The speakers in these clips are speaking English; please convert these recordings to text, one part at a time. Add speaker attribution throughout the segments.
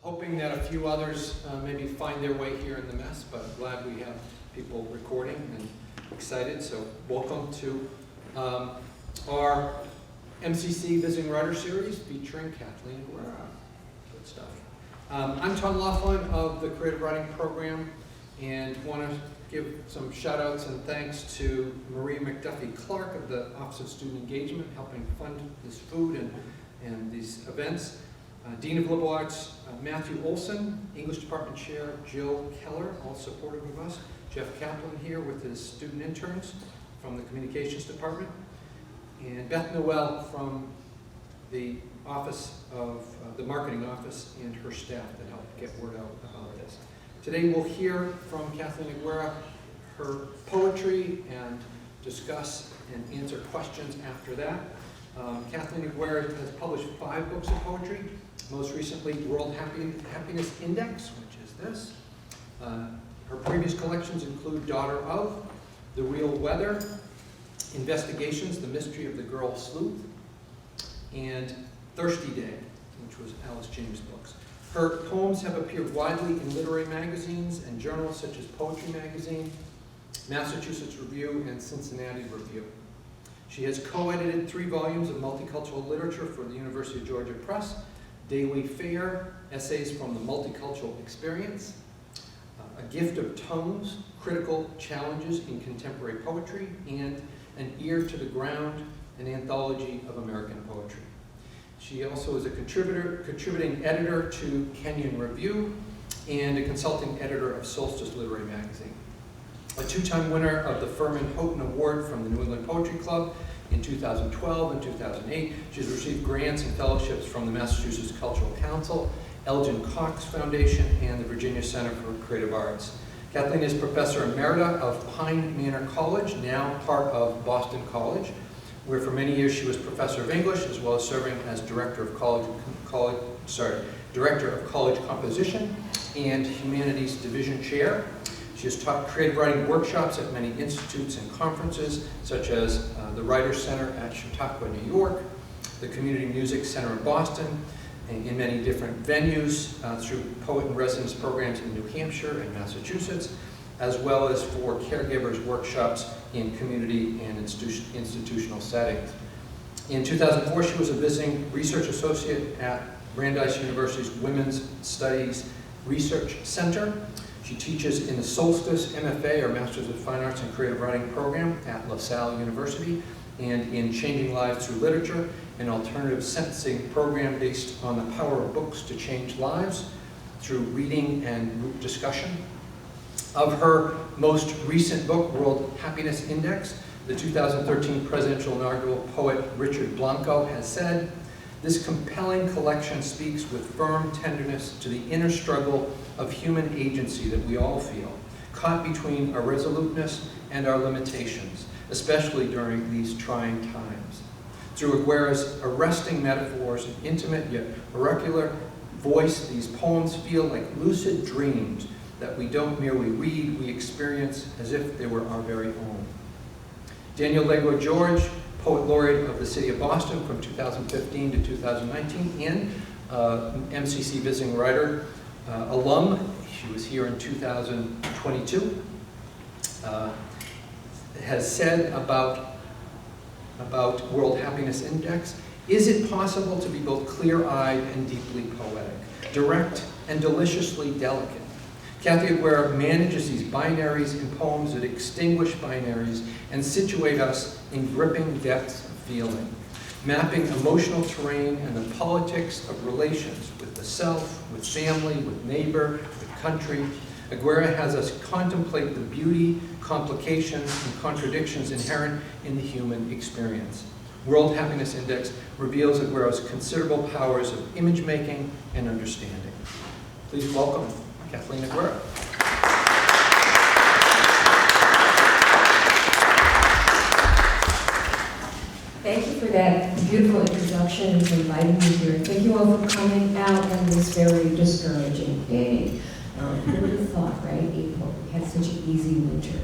Speaker 1: hoping that a few others maybe find their way here in the mess, but glad we have people recording and excited. So welcome to our MCC Visiting Writer Series featuring Kathleen Aguero. Good stuff. I'm Tom Laughlin of the Creative Writing Program, and want to give some shout outs and thanks to Maria McDuffie Clark of the Office of Student Engagement, helping fund this food and these events. Dean of Liberal Arts, Matthew Olson, English Department Chair Jill Keller, all supportive of us. Jeff Kaplan here with his student interns from the Communications Department. And Beth Noel from the Office of the Marketing Office and her staff that helped get word out about this. Today we'll hear from Kathleen Aguero, her poetry, and discuss and answer questions after that. Kathleen Aguero has published 5 books of poetry. Most recently, World Happiness Index, which is this. Her previous collections include Daughter of, The Real Weather, Investigations, The Mystery of the Girl Sleuth, and Thirsty Day, which was Alice James' books. Her poems have appeared widely in literary magazines and journals such as Poetry Magazine, Massachusetts Review, and Cincinnati Review. She has co-edited 3 volumes of multicultural literature for the University of Georgia Press, Daily Fare, Essays from the Multicultural Experience, A Gift of Tones, Critical Challenges in Contemporary Poetry, and An Ear to the Ground, an Anthology of American Poetry. She also is a contributing editor to Kenyon Review and a consulting editor of Solstice Literary Magazine. A 2-time winner of the Furman Houghton Award from the New England Poetry Club in 2012 and 2008. She's received grants and fellowships from the Massachusetts Cultural Council, Elgin Cox Foundation, and the Virginia Center for Creative Arts. Kathleen is Professor Emerita of Pine Manor College, now part of Boston College, where for many years she was Professor of English, as well as serving as Director of College Composition and Humanities Division Chair. She has taught creative writing workshops at many institutes and conferences, such as the Writers Center at Chautauqua, New York, the Community Music Center in Boston, and in many different venues through poet and residence programs in New Hampshire and Massachusetts, as well as for caregivers workshops in community and institutional settings. In 2004, she was a visiting research associate at Brandeis University's Women's Studies Research Center. She teaches in the Solstice MFA, or Masters of Fine Arts and Creative Writing program at LaSalle University, and in Changing Lives Through Literature, an alternative sentencing program based on the power of books to change lives through reading and group discussion. Of her most recent book, World Happiness Index, the 2013 presidential inaugural poet Richard Blanco has said, "This compelling collection speaks with firm tenderness to the inner struggle of human agency that we all feel, caught between our resoluteness and our limitations, especially during these trying times. Through Aguero's arresting metaphors and intimate yet oracular voice, these poems feel like lucid dreams that we don't merely read, we experience as if they were our very own." Daniel Legua George, Poet Laureate of the City of Boston from 2015 to 2019, and MCC Visiting Writer alum. She was here in 2022. Has said about World Happiness Index, "Is it possible to be both clear-eyed and deeply poetic, direct and deliciously delicate? Kathy Aguero manages these binaries in poems that extinguish binaries and situate us in gripping depths of feeling, mapping emotional terrain and the politics of relations with the self, with family, with neighbor, with country. Aguero has us contemplate the beauty, complications, and contradictions inherent in the human experience. World Happiness Index reveals Aguero's considerable powers of image making and understanding." Please welcome Kathleen Aguero.
Speaker 2: Thank you for that beautiful introduction and for inviting me here. Thank you all for coming out on this very discouraging day. Who would have thought, right? April, we had such an easy winter.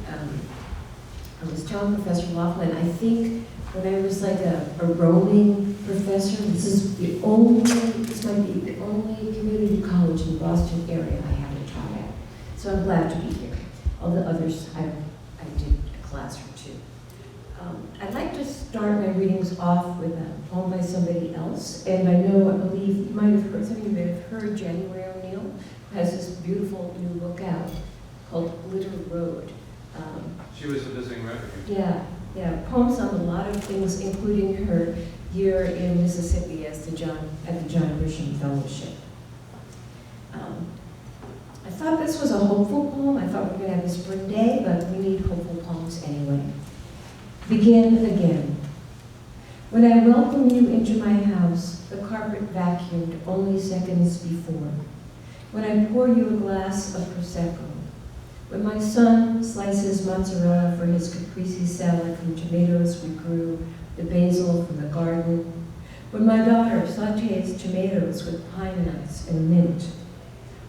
Speaker 2: I was telling Professor Laughlin, I think when I was like a roaming professor. This might be the only community college in the Boston area I haven't taught at. So I'm glad to be here. All the others, I did a class or two. I'd like to start my readings off with a poem by somebody else. And I believe you might have heard, some of you may have heard January O'Neill, who has this beautiful new book out called Glitter Road.
Speaker 3: She was a visiting writer.
Speaker 2: Yeah, poems on a lot of things, including her year in Mississippi at the John Grisham Fellowship. I thought this was a hopeful poem. I thought we were going to have a spring day, but we need hopeful poems anyway. Begin again. When I welcome you into my house, the carpet vacuumed only seconds before. When I pour you a glass of Prosecco. When my son slices mozzarella for his caprese salad from tomatoes we grew, the basil from the garden. When my daughter sautés tomatoes with pine nuts and mint.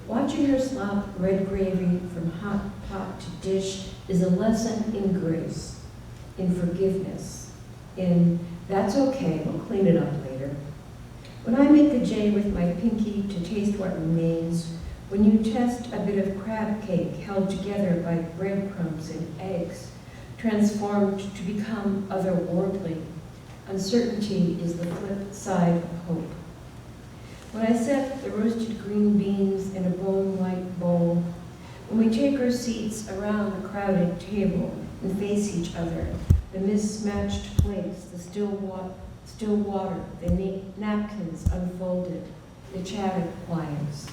Speaker 2: Watching her slop red gravy from hot pot to dish is a lesson in grace, in forgiveness, in that's okay, we'll clean it up later. When I make a J with my pinky to taste what remains, when you test a bit of crab cake held together by breadcrumbs and eggs, transformed to become otherworldly, uncertainty is the flip side of hope. When I set the roasted green beans in a bone-white bowl, when we take our seats around the crowded table and face each other, the mismatched plates, the still water, the napkins unfolded, the chatted quiets.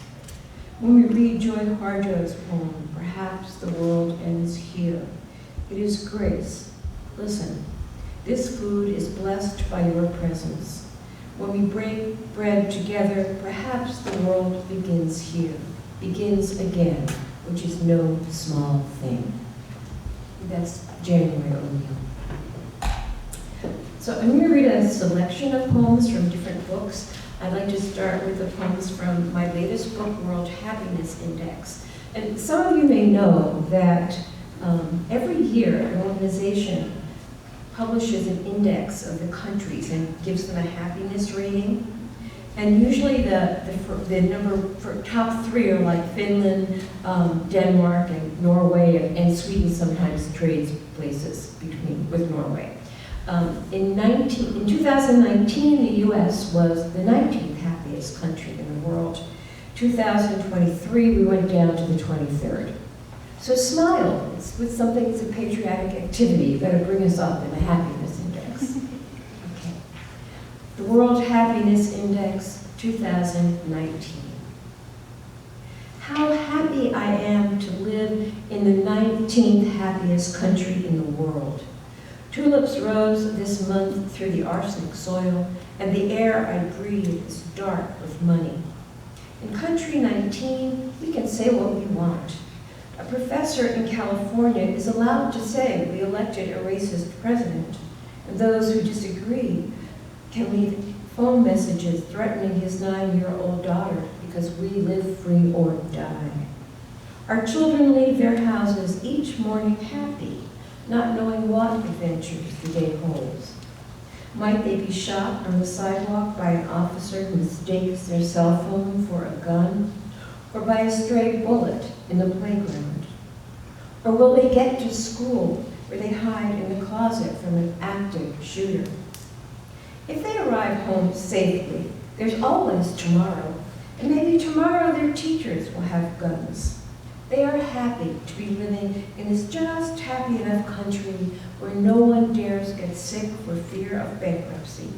Speaker 2: When we read Joy Harjo's poem, Perhaps the World Ends Here, it is grace. Listen, this food is blessed by your presence. When we break bread together, perhaps the world begins here, begins again, which is no small thing. That's January O'Neill. So I'm going to read a selection of poems from different books. I'd like to start with the poems from my latest book, World Happiness Index. And some of you may know that every year an organization publishes an index of the countries and gives them a happiness rating. And usually the number for top three are like Finland, Denmark, and Norway, and Sweden sometimes trades places with Norway. In 2019, the US was the 19th happiest country in the world. 2023, we went down to the 23rd. So smile. It's with something that's a patriotic activity. You've got to bring us up in the happiness index. Okay. The World Happiness Index 2019. How happy I am to live in the 19th happiest country in the world. Tulips rose this month through the arsenic soil, and the air I breathe is dark with money. In country 19, we can say what we want. A professor in California is allowed to say we elected a racist president, and those who disagree can leave phone messages threatening his 9-year-old daughter because we live free or die. Our children leave their houses each morning happy, not knowing what adventures the day holds. Might they be shot on the sidewalk by an officer who mistakes their cell phone for a gun, or by a stray bullet in the playground? Or will they get to school where they hide in the closet from an active shooter? If they arrive home safely, there's always tomorrow, and maybe tomorrow their teachers will have guns. They are happy to be living in this just happy enough country where no one dares get sick for fear of bankruptcy.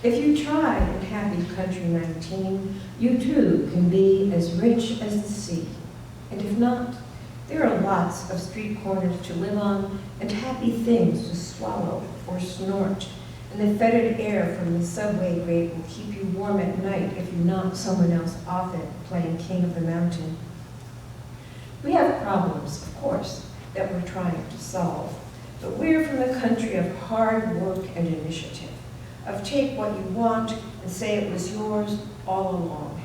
Speaker 2: If you try in happy country 19, you too can be as rich as the sea. And if not, there are lots of street corners to live on and happy things to swallow or snort. And the fetid air from the subway grate will keep you warm at night if you knock someone else off it playing King of the Mountain. We have problems, of course, that we're trying to solve, but we're from the country of hard work and initiative, of take what you want and say it was yours all along.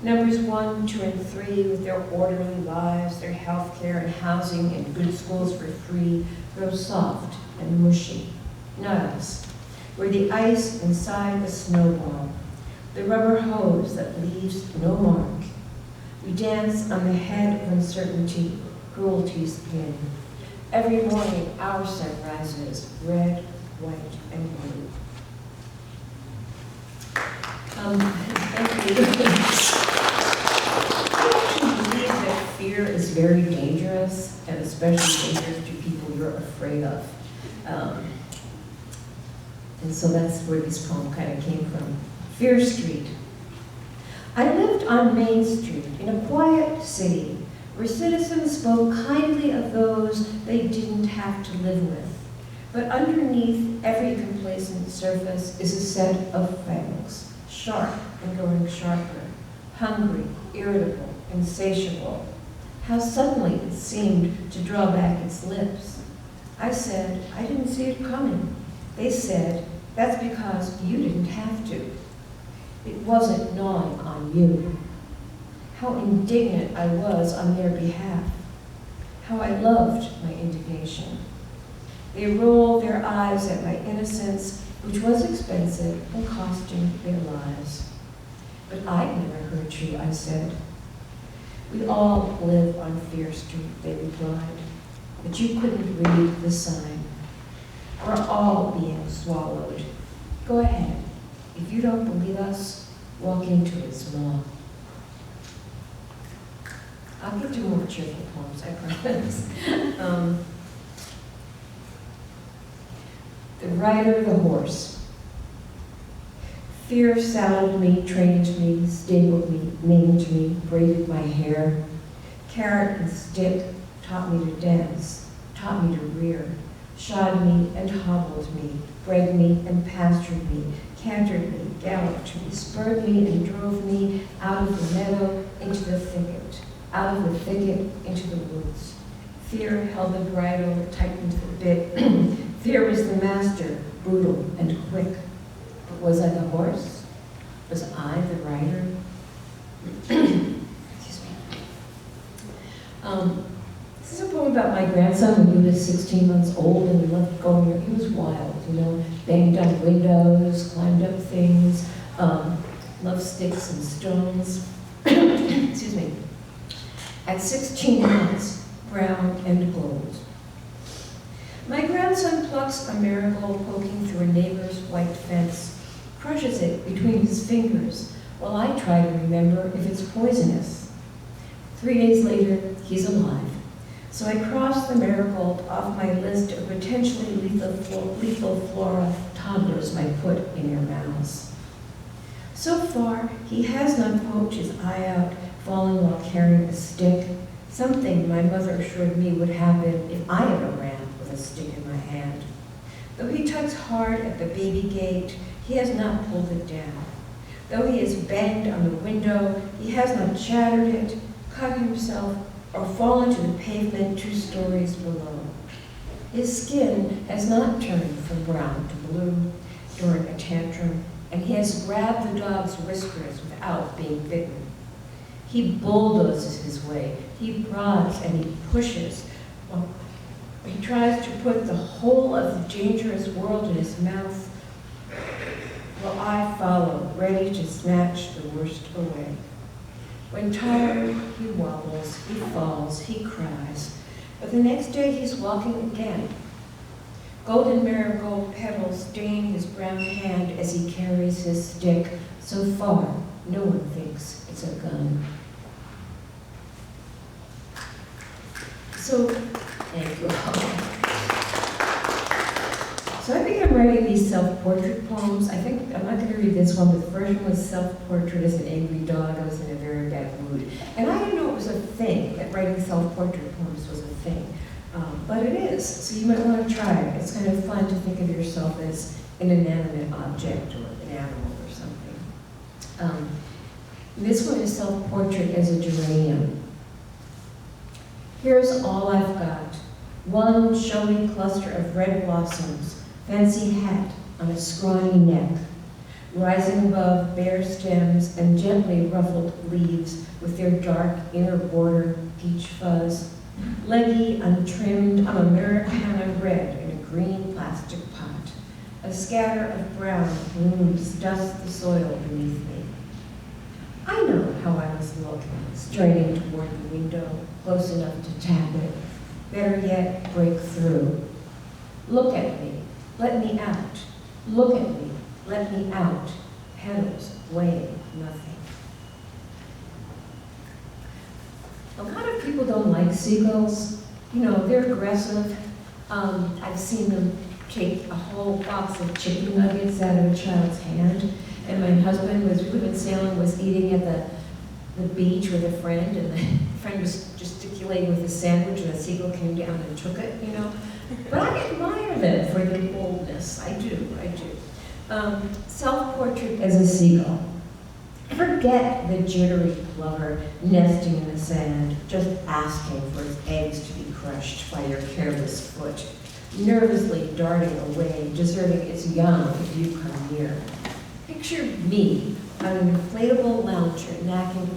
Speaker 2: Numbers 1, 2, and 3, with their orderly lives, their health care and housing and good schools for free, grow soft and mushy. not us. We're the ice inside a snowball, the rubber hose that leaves no mark. We dance on the head of uncertainty, cruelty's pin. Every morning our sun rises, red, white, and blue. Thank you. I actually believe that fear is very dangerous, and especially dangerous to people you're afraid of. And so that's where this poem kind of came from. Fear Street. I lived on Main Street in a quiet city where citizens spoke kindly of those they didn't have to live with. But underneath every complacent surface is a set of fangs, sharp and growing sharper, hungry, irritable, insatiable. How suddenly it seemed to draw back its lips. I said, I didn't see it coming. They said, that's because you didn't have to. It wasn't gnawing on you. How indignant I was on their behalf. How I loved my indignation. They rolled their eyes at my innocence, which was expensive and costing their lives. But I'd never hurt you, I said. We all live on Fear Street, they replied, but you couldn't read the sign. We're all being swallowed. Go ahead. If you don't believe us, walk into its maw. I'll get to more cheerful poems, I promise. The Rider, the Horse. Fear saddled me, trained me, stabled me, named me, braided my hair. Carrot and stick taught me to dance, taught me to rear, shod me and hobbled me, bred me and pastured me, cantered me, galloped me, spurred me and drove me out of the meadow into the thicket, out of the thicket into the woods. Fear held the bridle, tightened the bit. Fear was the master, brutal and quick. But was I the horse? Was I the rider? Excuse me. This is a poem about my grandson when he was 16 months old and he loved going here. He was wild, you know, banged on windows, climbed up things, loved sticks and stones. Excuse me. At 16 months, brown and gold. My grandson plucks a marigold poking through a neighbor's white fence, crushes it between his fingers, while I try to remember if it's poisonous. 3 days later, he's alive. So I cross the marigold off my list of potentially lethal flora toddlers might put in their mouths. So far, he has not poked his eye out, falling while carrying a stick, something my mother assured me would happen if I ever ran with a stick in my hand. Though he tugs hard at the baby gate, he has not pulled it down. Though he has banged on the window, he has not shattered it, cut himself, or fallen to the pavement 2 stories below. His skin has not turned from brown to blue during a tantrum, and he has grabbed the dog's whiskers without being bitten. He bulldozes his way. He prods and he pushes. Well, he tries to put the whole of the dangerous world in his mouth, while I follow, ready to snatch the worst away. When tired, he wobbles, he falls, he cries. But the next day he's walking again. Golden marigold petals stain his brown hand as he carries his stick. So far, no one thinks it's a gun. So, thank you all. So I began writing these self-portrait poems. I think, I'm not going to read this one, but the first one was self-portrait as an angry dog. I was in a very bad mood. And I didn't know it was a thing, that writing self-portrait poems was a thing. But it is, so you might want to try it. It's kind of fun to think of yourself as an inanimate object or an animal or something. This one is self-portrait as a geranium. Here's all I've got. One showy cluster of red blossoms, fancy hat on a scrawny neck, rising above bare stems and gently ruffled leaves with their dark inner border peach fuzz, leggy, untrimmed, Americana red in a green plastic pot, A scatter of brown blooms dust the soil beneath me. I know how I must look, straining toward the window, close enough to tap it. Better yet, break through. Look at me, let me out. Look at me, let me out. Petals weighing nothing. A lot of people don't like seagulls. You know, they're aggressive. I've seen them take a whole box of chicken nuggets out of a child's hand. And my husband we went sailing, was eating at the beach with a friend, and the friend was gesticulating with a sandwich, and a seagull came down and took it, you know. But I admire them for their boldness. I do. Self-portrait as a seagull. Forget the jittery plover nesting in the sand, just asking for its eggs to be crushed by your careless foot, nervously darting away, deserting its young if you come near. Picture me on an inflatable lounger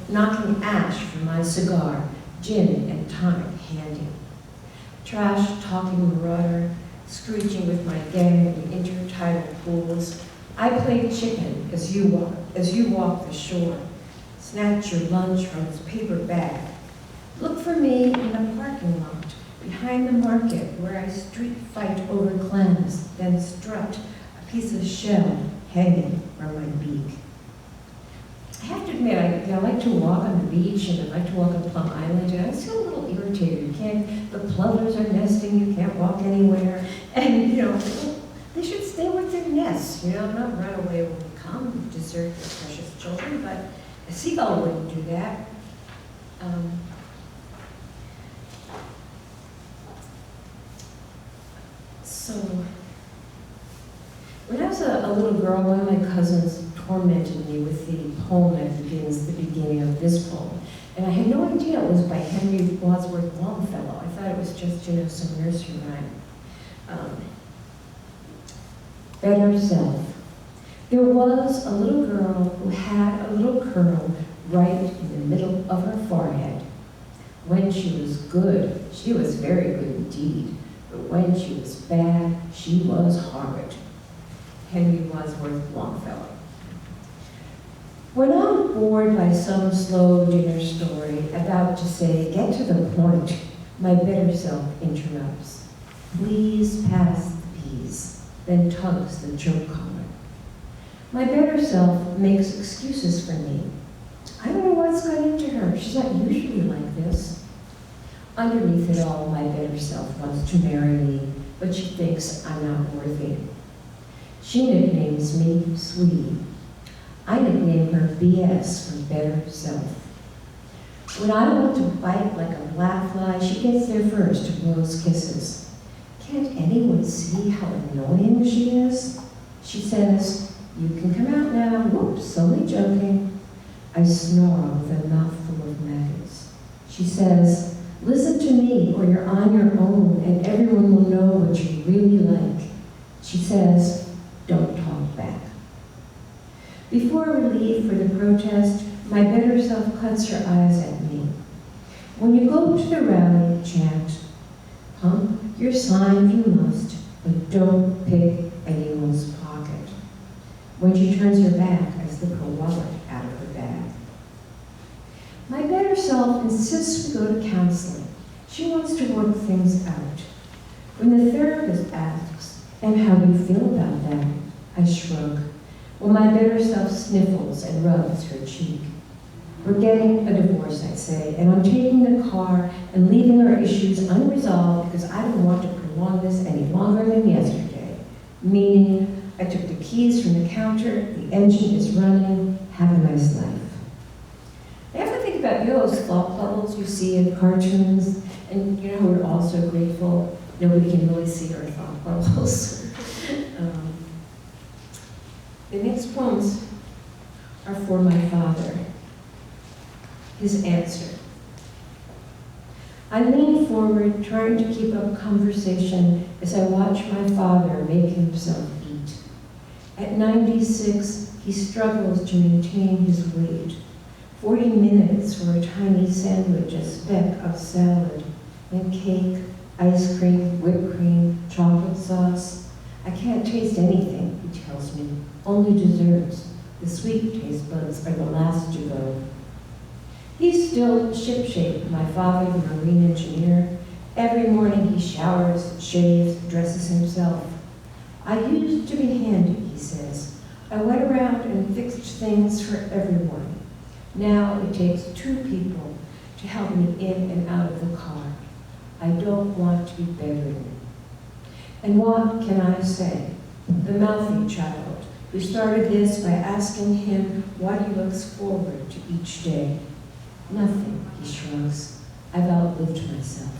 Speaker 2: knocking ash from my cigar, gin and tonic handy. Trash talking marauder, screeching with my gang in intertidal pools. I play chicken as you walk the shore. Snatch your lunch from its paper bag. Look for me in the parking lot, behind the market, where I street fight over clams, then strut a piece of shell hanging from my beak. I have to admit, I like to walk on the beach, and I like to walk on Plum Island, and I was still a little irritated. The plovers are nesting, you can't walk anywhere, and you know, they should stay with their nests, you know, not run away when we come, desert their precious children, but a seagull wouldn't do that. So, when I was a little girl, one of my cousins tormented me with the poem that begins the beginning of this poem. And I had no idea it was by Henry Wadsworth Longfellow. I thought it was just, you know, some nursery rhyme. Better Self. There was a little girl who had a little curl right in the middle of her forehead. When she was good, she was very good indeed. But when she was bad, she was horrid. Henry Wadsworth Longfellow. When I'm bored by some slow dinner story about to say, get to the point, my better self interrupts. Please pass the peas, then tugs the joke collar. My better self makes excuses for me. I don't know what's got into her. She's not usually like this. Underneath it all, my better self wants to marry me, but she thinks I'm not worthy. She nicknames me Sweetie. I nickname her BS for better self. When I want to bite like a black fly, she gets there first to blows kisses. Can't anyone see how annoying she is? She says, you can come out now. Whoops, only joking. I snore with a mouthful of maggots. She says, listen to me or you're on your own and everyone will know what you really like. She says, don't talk back. Before we leave for the protest, my better self cuts her eyes at me. When you go to the rally, chant, pump your sign if you must, but don't pick anyone's pocket. When she turns her back, I slip her wallet out of her bag. My better self insists we go to counseling. She wants to work things out. When the therapist asks, and how do you feel about that? I shrug. Well, my better self sniffles and rubs her cheek. We're getting a divorce, I say, and I'm taking the car and leaving our issues unresolved because I don't want to prolong this any longer than yesterday. Meaning, I took the keys from the counter, the engine is running, have a nice life. I have to think about, you know, those thought bubbles you see in cartoons, and you know, we're also grateful nobody can really see our thought bubbles. The next poems are for my father. His answer. I lean forward, trying to keep up conversation as I watch my father make himself eat. At 96, he struggles to maintain his weight. 40 minutes for a tiny sandwich, a speck of salad, then cake, ice cream, whipped cream, chocolate sauce. I can't taste anything, he tells me, only desserts. The sweet taste buds are the last to go. He's still shipshape, my father, the marine engineer. Every morning he showers, shaves, dresses himself. I used to be handy, he says. I went around and fixed things for everyone. Now it takes 2 people to help me in and out of the car. I don't want to be bedridden. And what can I say? The mouthy child, who started this by asking him what he looks forward to each day. Nothing, he shrugs. I've outlived myself.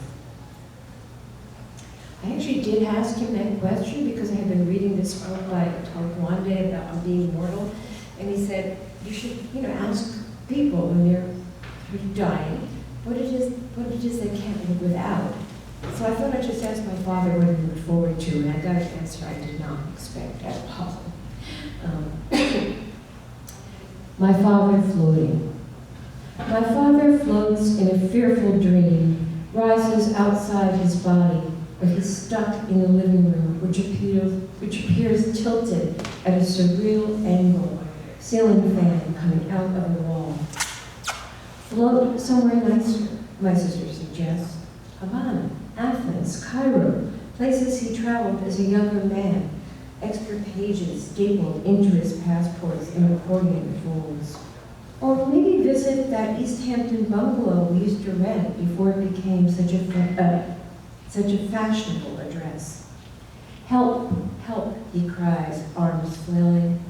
Speaker 2: I actually did ask him that question because I had been reading this book by Tom Wande about being mortal, and he said, you should, ask people when they're dying what it is they can't live without. So I thought I'd just ask my father what he looked forward to, and I got an answer I did not expect at all. My father floating. My father floats in a fearful dream, rises outside his body, but he's stuck in the living room, which appears tilted at a surreal angle, ceiling fan coming out of the wall. Float somewhere nicer, my sister suggests. Havana, Athens, Cairo, places he traveled as a younger man, extra pages stapled into his passports in accordion folds. Or maybe visit that East Hampton bungalow we used to rent before it became such a fashionable address. Help, help, he cries, arms flailing.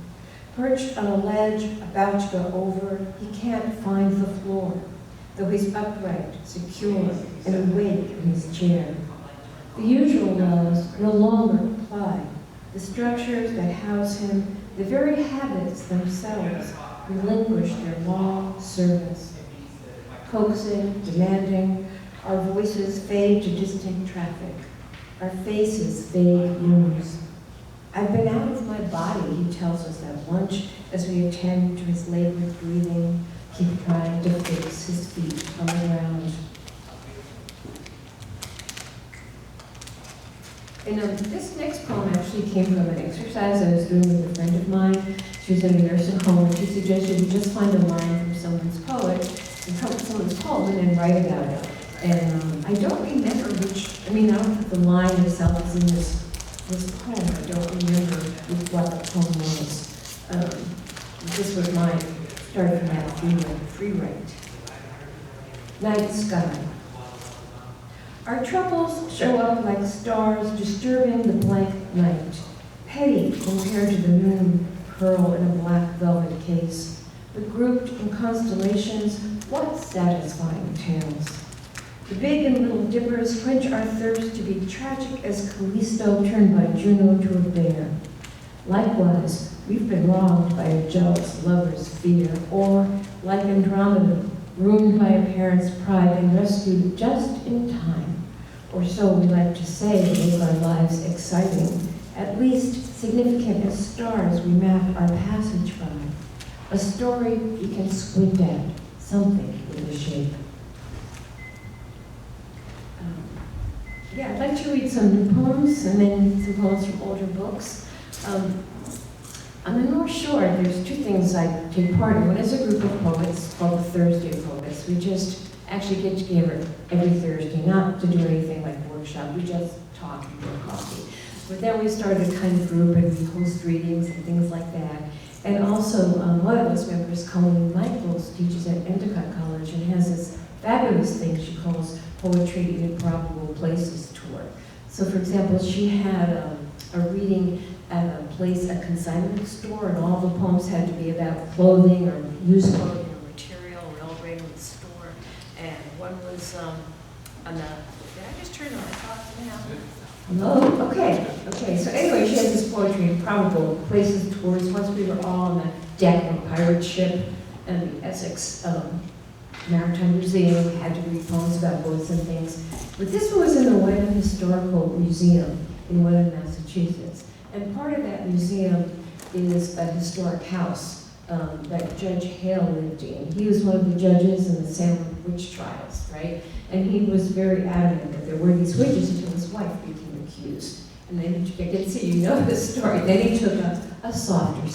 Speaker 2: Perched on a ledge, about to go over, he can't find the floor, though he's upright, secure, and awake in his chair. The usual laws no longer apply. The structures that house him, the very habits themselves, relinquish their long service. Coaxing, demanding, our voices fade to distant traffic. Our faces vague rooms. I've been out of my body, he tells us at lunch, as we attend to his labored breathing, keep trying to fix his feet on the ground. And this next poem actually came from an exercise I was doing with a friend of mine. She was in a nursing home, and she suggested we just find a line from someone's poem, and then write about it. And I don't remember I don't think the line itself is in this poem. I don't remember what the poem was. This was mine, started from that free write. Night sky. Our troubles show up like stars disturbing the blank night, petty compared to the moon, pearl in a black velvet case, but grouped in constellations, what satisfying tales. The big and little dippers quench our thirst to be tragic as Callisto turned by Juno to a bear. Likewise, we've been wronged by a jealous lover's fear, or, like Andromeda, ruined by a parent's pride and rescued just in time. Or so we like to say to make our lives exciting, at least significant as stars we map our passage by. A story we can squint at, something with a shape. I'd like to read some new poems and then some poems from older books. On the North Shore, there's 2 things I take part in. One is a group of poets called the Thursday Poets. We just actually get together every Thursday, not to do anything like workshop. We just talk and drink coffee. But then we started a kind of group and we host readings and things like that. And also, one of those members, Colleen Michaels, teaches at Endicott College and has this fabulous thing she calls Poetry in Improbable Places Tour. So for example, she had a reading at a consignment store, and all the poems had to be about clothing or used clothing or material or all right in the store. And one was on the, did I just turn on my clock now? Oh, okay. So anyway, she has this poetry in Probable Places tours. Once we were all on the deck of a pirate ship and the Essex Maritime Museum, we had to read poems about boats and things. But this one was in the Wenham Historical Museum in Wenham, Massachusetts. And part of that museum is a historic house that Judge Hale lived in. He was one of the judges in the Salem witch trials, right? And he was very adamant that there were these witches until his wife became accused. And then I can see you know the story. Then he took a softer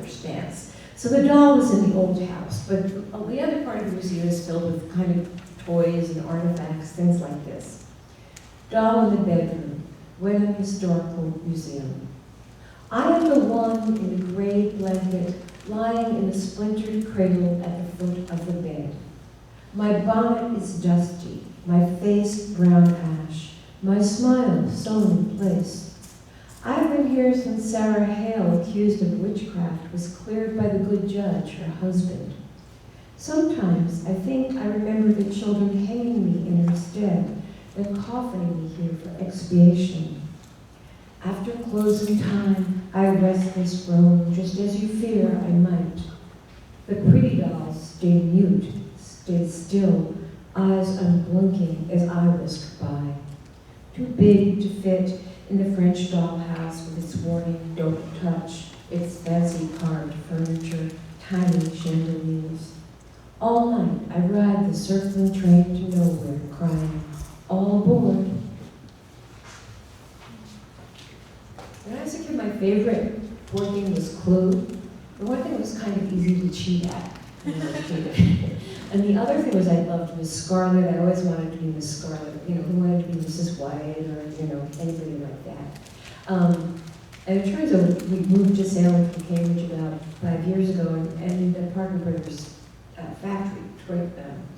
Speaker 2: stance. So the doll was in the old house, but the other part of the museum is filled with kind of toys and artifacts, things like this. Doll in the bedroom, Wenham Historical Museum. I am the one in the gray blanket lying in the splintered cradle at the foot of the bed. My bonnet is dusty, my face brown ash, my smile sewn in place. I've been here since Sarah Hale, accused of witchcraft, was cleared by the good judge, her husband. Sometimes I think I remember the children hanging me in her stead and coffining me here for expiation. After closing time, I rest this throne, just as you fear I might. The pretty dolls stayed mute, stayed still, eyes unblinking as I whisked by. Too big to fit in the French dollhouse with its warning, don't touch, its fancy carved furniture, tiny chandeliers. All night I ride the circling train to nowhere, crying, all aboard. When I was a kid, my favorite board game was Clue. The one thing was kind of easy to cheat at. And the other thing was I loved Miss Scarlet. I always wanted to be Miss Scarlet. You know, who wanted to be Mrs. White or, you know, anybody like that. And it turns out we moved to Salem from Cambridge about 5 years ago, and the Parker Brothers factory,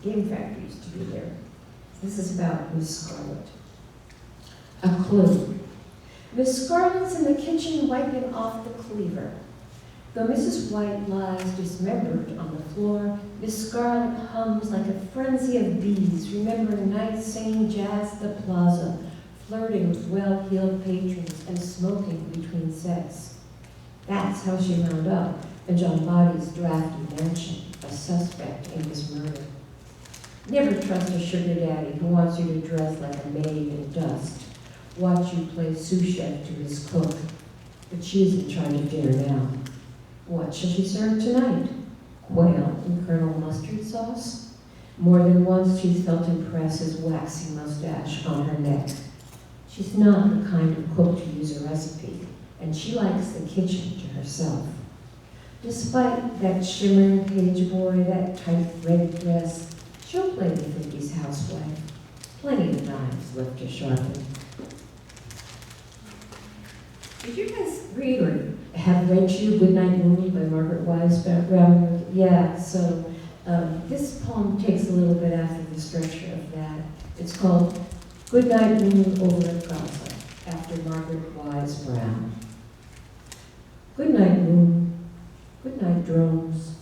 Speaker 2: game factory used to be there. This is about Miss Scarlet. A clue. Miss Scarlet's in the kitchen wiping off the cleaver. Though Mrs. White lies dismembered on the floor, Miss Scarlet hums like a frenzy of bees, remembering nights singing jazz at the plaza, flirting with well-heeled patrons, and smoking between sets. That's how she wound up in John Body's drafty mansion, a suspect in his murder. Never trust a sugar daddy who wants you to dress like a maid in dust. Watch you play sous chef to his cook. But she's in charge of dinner now. What shall she serve tonight? Quail and Colonel Mustard sauce? More than once she's felt him press his waxy mustache on her neck. She's not the kind of cook to use a recipe, and she likes the kitchen to herself. Despite that shimmering page boy, that tight red dress, she'll play the 50s housewife. Plenty of knives left to sharpen. Did you guys read or have read you Goodnight Moon by Margaret Wise Brown? Yeah, so this poem takes a little bit after the structure of that. It's called Goodnight Moon over a Plaza, after Margaret Wise Brown. Goodnight moon, goodnight drones,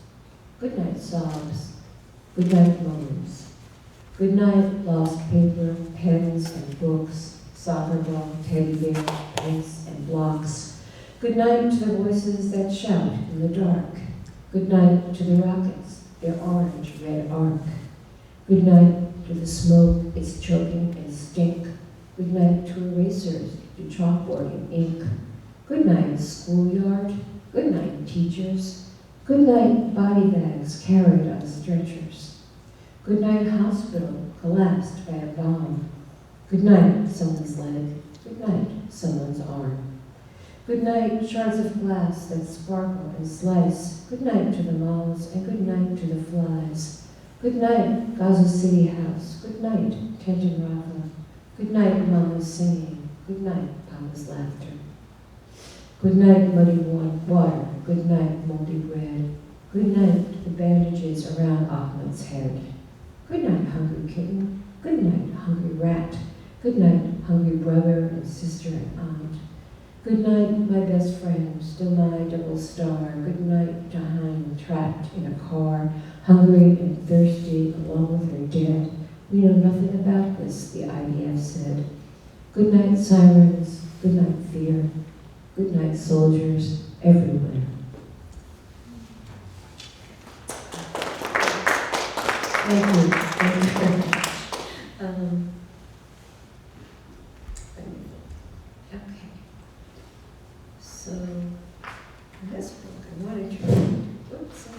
Speaker 2: goodnight sobs, goodnight moans. Goodnight lost paper, pens and books, soccer ball, teddy bear, paints and blocks. Good night to the voices that shout in the dark. Good night to the rockets, their orange-red arc. Good night to the smoke, its choking and stink. Good night to erasers, to chalkboard and ink. Good night, schoolyard. Good night, teachers. Good night, body bags carried on stretchers. Good night, hospital collapsed by a bomb. Good night, someone's leg. Good night, someone's arm. Good night, shards of glass that sparkle and slice. Good night to the malls, and good night to the flies. Good night, Gaza City House. Good night, Tenton Rafa. Good night, Mama's singing. Good night, Papa's laughter. Good night, muddy water. Good night, moldy bread. Good night, the bandages around Ahmed's head. Good night, hungry kitten. Good night, hungry rat. Good night, hungry brother and sister and aunt. Good night, my best friend, still my double star. Good night to Hein, trapped in a car, hungry and thirsty along with her dead. We know nothing about this, the IDF said. Good night, sirens. Good night, fear. Good night, soldiers everywhere. Thank you. Thank you. Okay. So, this book, I wanted to read. Oops.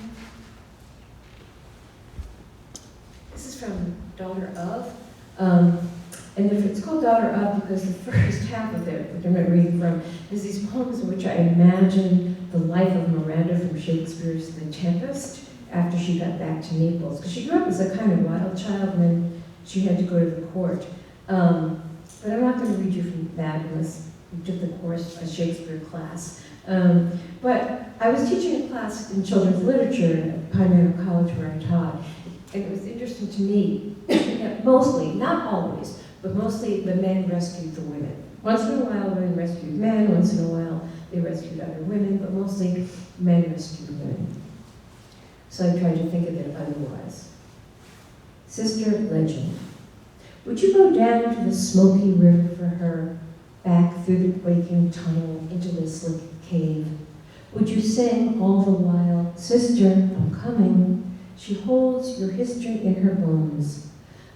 Speaker 2: This is from Daughter of. And it's called daughter up because the first half of it, which I'm not reading from, is these poems in which I imagine the life of Miranda from Shakespeare's The Tempest after she got back to Naples. Because she grew up as a kind of wild child, and then she had to go to the court. But I'm not going to read you from that unless you took the course, a Shakespeare class. But I was teaching a class in children's literature at Pioneer College where I taught, and it was interesting to me that mostly, not always, but mostly the men rescued the women. Once in a while, women rescued men, once in a while, they rescued other women, but mostly men rescued women. So I tried to think of it otherwise. Sister Legend. Would you go down to the smoky river for her, back through the quaking tunnel into the slick cave? Would you sing all the while, Sister, I'm coming? She holds your history in her bones.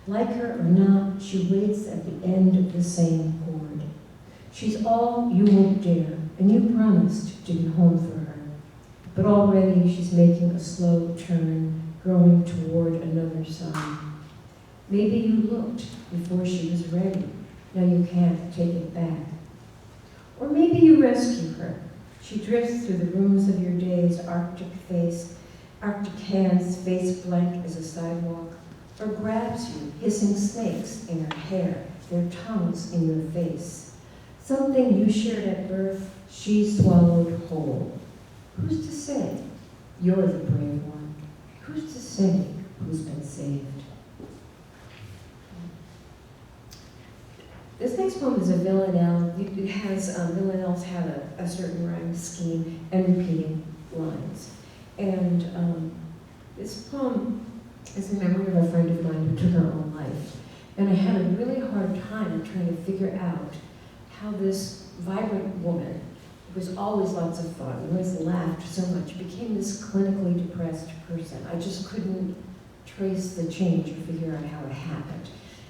Speaker 2: Like her or not, she waits at the end of the same cord. She's all you won't dare, and you promised to be home for her. But already she's making a slow turn, growing toward another sun. Maybe you looked before she was ready. Now you can't take it back. Or maybe you rescue her. She drifts through the rooms of your days, arctic hands, face blank as a sidewalk, or grabs you, hissing snakes in her hair, their tongues in your face. Something you shared at birth, she swallowed whole. Who's to say you're the brave one? Who's to say who's been saved? This next poem is a villanelle. It has, villanelles have a certain rhyme scheme and repeating lines. And this poem is in memory of a friend of mine who took her own life. And I had a really hard time trying to figure out how this vibrant woman, who was always lots of fun, always laughed so much, became this clinically depressed person. I just couldn't trace the change or figure out how it happened.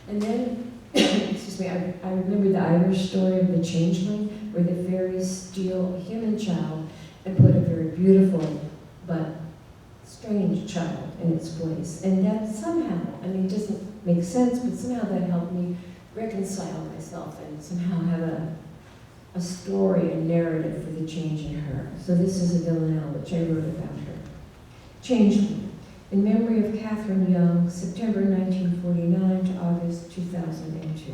Speaker 2: And then, excuse me, I remember the Irish story of the changeling, where the fairies steal a human child and put a very beautiful but strange child in its place. And that somehow, I mean, it doesn't make sense, but somehow that helped me reconcile myself and somehow have a story, a narrative for the change in her. So this is a villanelle which I wrote about her. Changeling, in memory of Catherine Young, September 1949 to August 2002.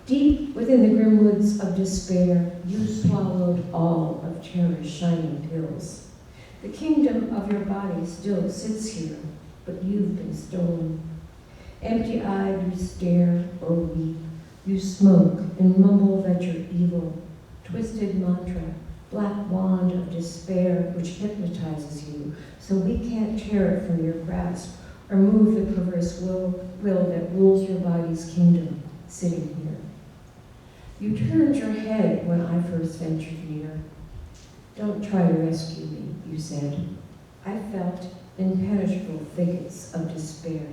Speaker 2: Deep within the grim woods of despair, you swallowed all of terror's shining pills. The kingdom of your body still sits here, but you've been stolen. Empty-eyed, you stare or weep. You smoke and mumble that you're evil. Twisted mantra, black wand of despair which hypnotizes you, so we can't tear it from your grasp or move the perverse will that rules your body's kingdom, sitting here. You turned your head when I first ventured near. Don't try to rescue me, you said. I felt impenetrable thickets of despair.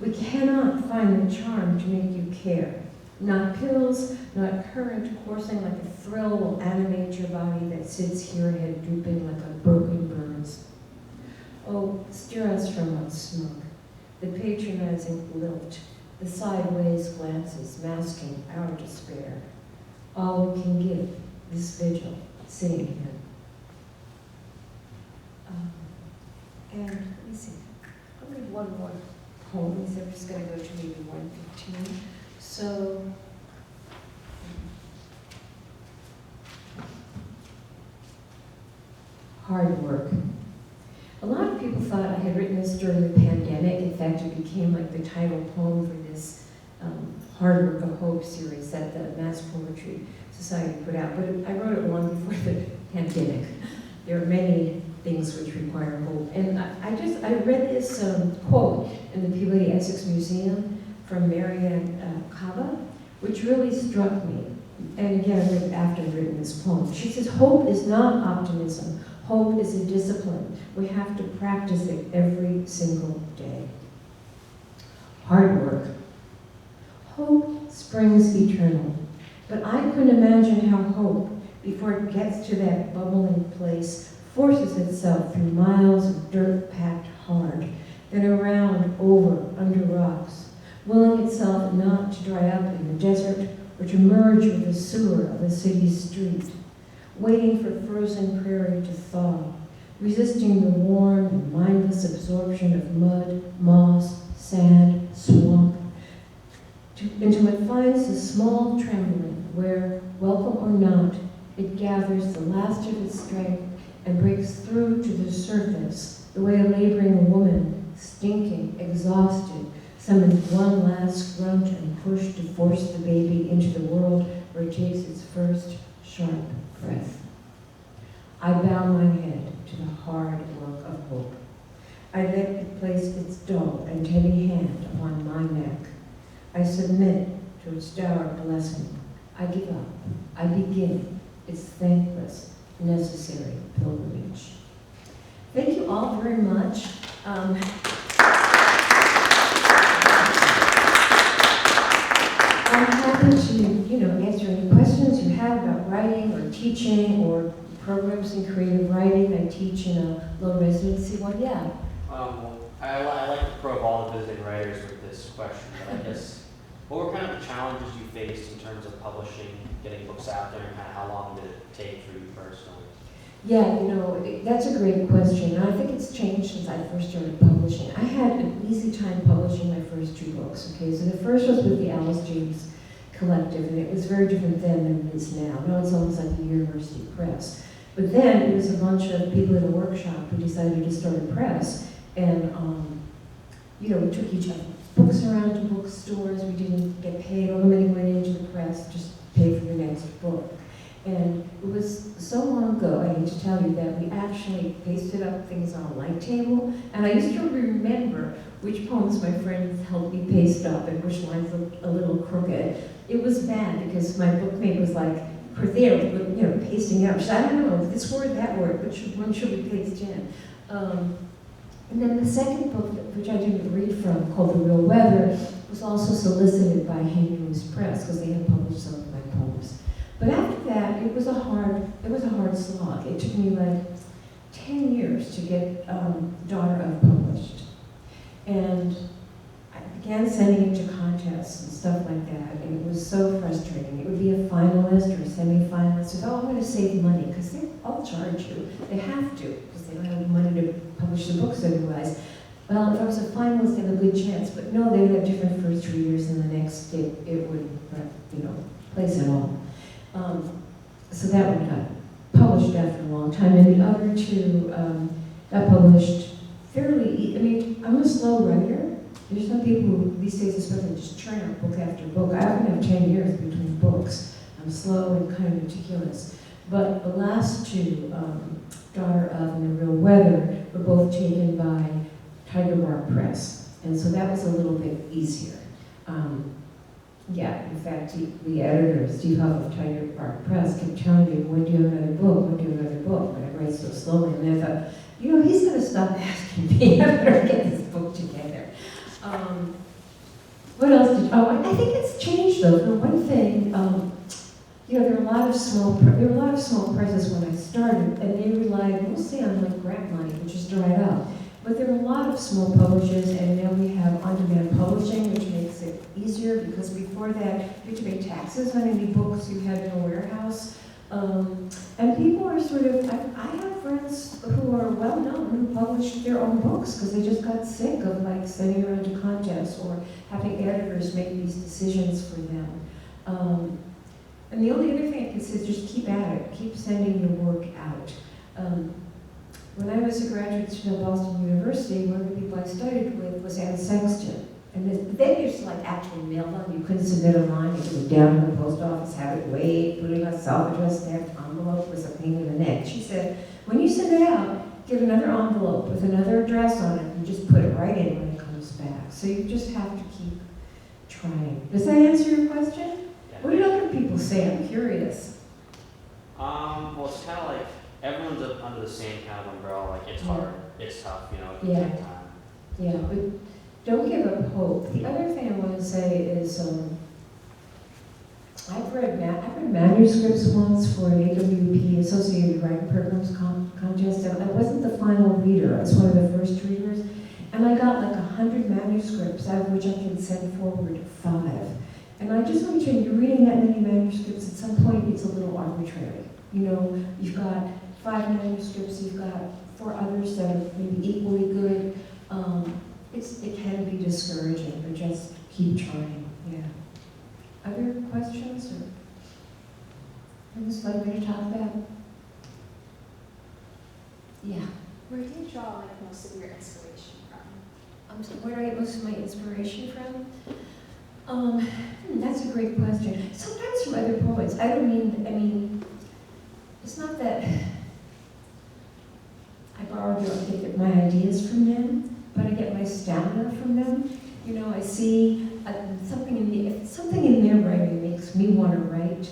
Speaker 2: We cannot find the charm to make you care. Not pills, not current coursing like a thrill will animate your body that sits here head drooping like a broken burns. Oh, steer us from our smoke, the patronizing lilt, the sideways glances masking our despair. All we can give this vigil, sitting here. And let me see, I'll read one more poem. So I'm just going to go to maybe 115. So, hard work. A lot of people thought I had written this during the pandemic. In fact, it became like the title poem for this Hard Work of Hope series that the Mass Poetry Society put out. But I wrote it long before the pandemic. There are many things which require hope. And I read this quote in the Peabody Essex Museum from Marianne Kaba, which really struck me. And again, I read it after I'd written this poem. She says, hope is not optimism. Hope is a discipline. We have to practice it every single day. Hard work. Hope springs eternal. But I couldn't imagine how hope, before it gets to that bubbling place, forces itself through miles of dirt packed hard, then around, over, under rocks, willing itself not to dry up in the desert or to merge with the sewer of a city's street, waiting for frozen prairie to thaw, resisting the warm and mindless absorption of mud, moss, sand, swamp, until it finds the small trembling where, welcome or not, it gathers the last of its strength and breaks through to the surface, the way a laboring woman, stinking, exhausted, summons one last grunt and push to force the baby into the world where it takes its first sharp breath. I bow my head to the hard work of hope. I let it place its dull and heavy hand upon my neck. I submit to its dour blessing. I give up. I begin its thankless, necessary pilgrimage. Thank you all very much. I'm happy to, answer any questions you have about writing or teaching or programs in creative writing. I teach in a low residency one. Yeah.
Speaker 4: I like to probe all the visiting writers with this question, but I guess, what were kind of the challenges you faced in terms of publishing, getting books out there, and kind of how long did it take for you personally?
Speaker 2: Yeah, that's a great question. And I think it's changed since I first started publishing. I had an easy time publishing my first 2 books, okay? So the first was with the Alice James Collective, and it was very different then than it is now. Now it's almost like a university press. But then it was a bunch of people in a workshop who decided to start a press, and we took each other's books around to bookstores. We didn't get paid. All the money went into the press, just pay for the next book. And it was so long ago, I need to tell you, that we actually pasted up things on a light table, and I used to remember which poems my friends helped me paste up and which lines looked a little crooked. It was bad because my bookmate was like, there, pasting up. She said, I don't know, this word, that word, which one should we paste in? And then the second book, which I didn't read from, called The Real Weather, was also solicited by Kenyon Press because they had published some of my poems. But after that, it was a hard slog. It took me like 10 years to get Daughter of published. And I began sending it to contests and stuff like that, and it was so frustrating. It would be a finalist or a semi-finalist. I'm going to save money, because they'll charge you. They have to, because they don't have money to publish the books otherwise. Well, if I was a finalist, they had a good chance, but no, they would have different first readers, and the next it would, place it all. So that one got published after a long time, and the other 2 got published fairly. I'm a slow writer. There's some people who, these days especially, just churn out book after book. I often have 10 years between books. I'm slow and kind of meticulous. But the last 2, Daughter of and The Real Weather, were both taken by Cedar Hill Books Press. And so that was a little bit easier. In fact, the editor, Steve Huff of Cedar Hill Books Press, kept telling me, when do you have another book? When do you have another book? And I write so slowly. And then I thought, he's going to stop asking me. I better get this book together. What else I think it's changed though. For one thing, there were a lot of small presses when I started, and they relied mostly on grant money, which is dried up. But there are a lot of small publishers, and now we have on-demand publishing, which makes it easier, because before that, you had to pay taxes on any books you had in a warehouse. And people are I have friends who are well-known who publish their own books because they just got sick of sending around to contests or having editors make these decisions for them. And the only other thing I can say is just keep at it, keep sending your work out. When I was a graduate student at Boston University, one of the people I studied with was Anne Sexton. And they used to actually mail them. You couldn't submit a line. You could go down to the post office, have it weighed, put it in a self-addressed stamped envelope was a pain in the neck. She said, when you send it out, get another envelope with another address on it and just put it right in when it comes back. So you just have to keep trying. Does that answer your question? Yeah. What did other people say? I'm curious.
Speaker 4: Well, it's kind of like everyone's up under the same kind of umbrella. It's hard, it's tough, it can take time.
Speaker 2: Yeah, but don't give up hope. The other thing I want to say is I've read manuscripts once for an AWP, Associated Writing Programs contest. I wasn't the final reader. I was one of the first readers. And I got like 100 manuscripts, out of which I can send forward 5. And I just want to tell you, you're reading that many manuscripts, at some point it's a little arbitrary. You know, you've got 5 manuscripts, you've got 4 others that are maybe equally good. It can be discouraging, but just keep trying, yeah. Other questions or things like me to talk about? Yeah.
Speaker 5: Where do you draw like most of your inspiration from?
Speaker 2: So where do I get most of my inspiration from? That's a great question. Sometimes from other poets. I mean, it's not that I borrow or get my ideas from them, but I get my stamina from them. You know, I see something if something in their writing makes me want to write,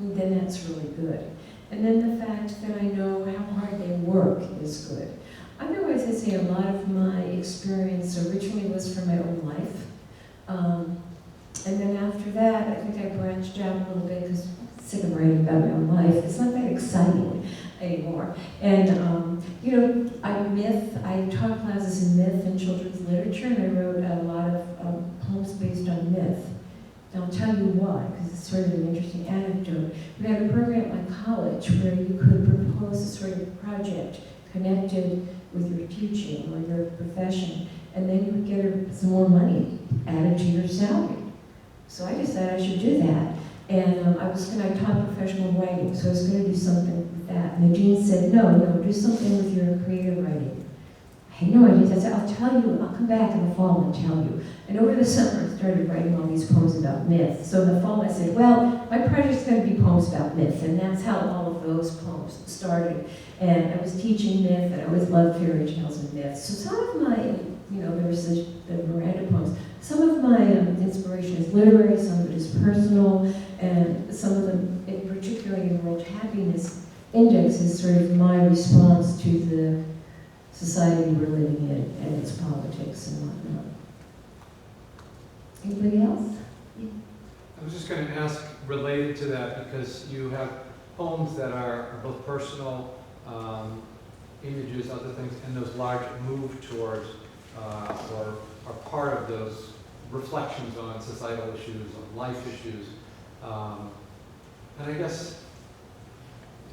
Speaker 2: then that's really good. And then the fact that I know how hard they work is good. Otherwise, I'd say a lot of my experience originally was from my own life. And then after that, I think I branched out a little bit because I'm sick of writing about my own life. It's not that exciting anymore. And, you know, I taught classes in myth and children's literature, and I wrote a lot of poems based on myth. And I'll tell you why, because it's sort of an interesting anecdote. We had a program at my college where you could propose a sort of project connected with your teaching or your profession, and then you would get some more money added to your salary. So I decided I should do that. And I taught professional writing, so I was going to do something with that. And the dean said, no, do something with your creative writing. I had no idea. I said, I'll tell you, I'll come back in the fall and tell you. And over the summer, I started writing all these poems about myth. So in the fall, I said, well, my project's going to be poems about myth. And that's how all of those poems started. And I was teaching myth, and I always loved fairy tales and myths. So some of my, there was the Miranda poems. Some of my inspiration is literary, some of it is personal, and some of them, particularly in World Happiness Index, is sort of my response to the society we're living in and its politics and whatnot. Anybody else?
Speaker 3: I was just going to ask, related to that, because you have poems that are both personal, images, other things, and those large move towards, or are part of those reflections on societal issues, on life issues. And I guess,